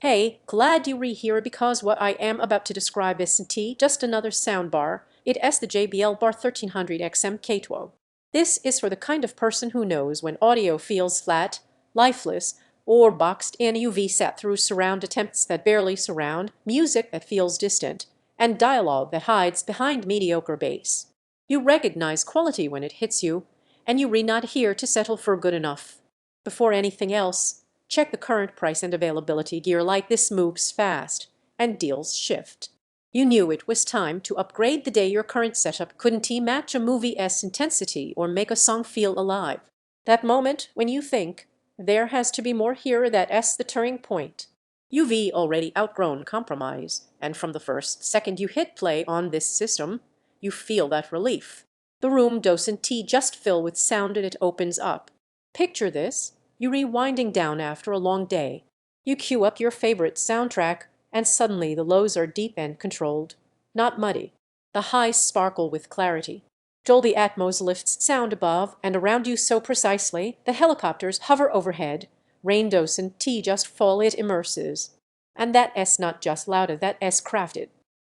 Hey, glad you're here because what I am about to describe isn't just another soundbar. It is the JBL Bar 1300XMK2. This is for the kind of person who knows when audio feels flat, lifeless, or boxed in. UV sat through surround attempts that barely surround, music that feels distant, and dialogue that hides behind mediocre bass. You recognize quality when it hits you, and you're not here to settle for good enough. Before anything else, check the current price and availability. Gear like this moves fast, and deals shift. You knew it was time to upgrade the day your current setup couldn't match a movie's intensity or make a song feel alive. That moment when you think, there has to be more here, that's the turning point. You've already outgrown compromise, and from the first second you hit play on this system, you feel that relief. The room doesn't just fill with sound, and it opens up. Picture this. You're rewinding down after a long day. You cue up your favorite soundtrack, and suddenly the lows are deep and controlled, not muddy. The highs sparkle with clarity. Dolby Atmos lifts sound above and around you so precisely that helicopters hover overhead. Rain doesn't just fall, it immerses. And that's not just louder, that's crafted.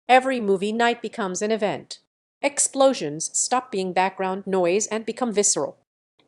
Every movie night becomes an event. Explosions stop being background noise and become visceral.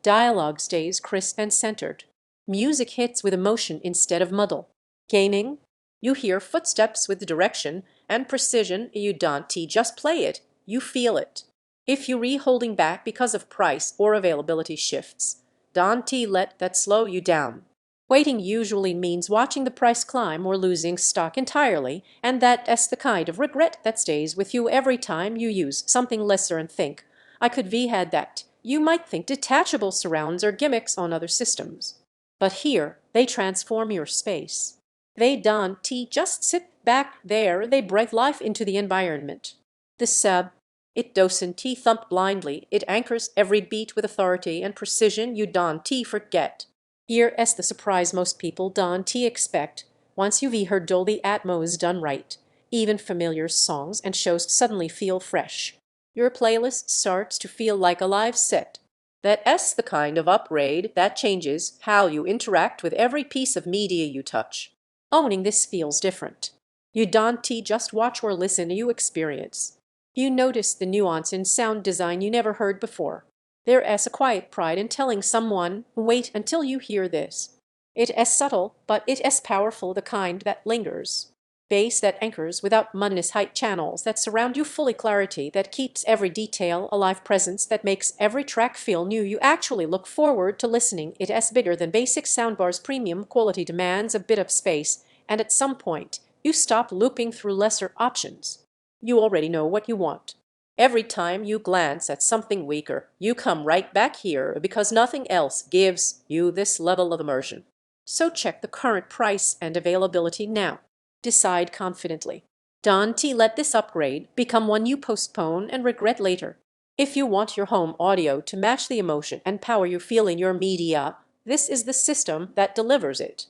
Dialogue stays crisp and centered. Music hits with emotion instead of muddle. Gaining, you hear footsteps with direction and precision. You don't just play it, you feel it. If you're holding back because of price or availability shifts, don't let that slow you down. Waiting usually means watching the price climb or losing stock entirely, and that's the kind of regret that stays with you every time you use something lesser and think, I could have had that. You might think detachable surrounds are gimmicks on other systems. But here, they transform your space. They don't just sit back there, they breathe life into the environment. The sub, it doesn't thump blindly, it anchors every beat with authority and precision you don't forget. Here's the surprise most people don't expect. Once you've heard Dolby Atmos done right, even familiar songs and shows suddenly feel fresh. Your playlist starts to feel like a live set. That's the kind of upgrade that changes how you interact with every piece of media you touch. Owning this feels different. You don't just watch or listen, you experience. You notice the nuance in sound design you never heard before. There's a quiet pride in telling someone, wait until you hear this. It is subtle, but it is powerful, the kind that lingers. Bass that anchors without muddiness, height channels that surround you fully, clarity that keeps every detail alive, presence that makes every track feel new. You actually look forward to listening. It is bigger than basic soundbars. Premium quality demands a bit of space, and at some point, you stop looping through lesser options. You already know what you want. Every time you glance at something weaker, you come right back here because nothing else gives you this level of immersion. So check the current price and availability now. Decide confidently. Don't let this upgrade become one you postpone and regret later. If you want your home audio to match the emotion and power you feel in your media, this is the system that delivers it.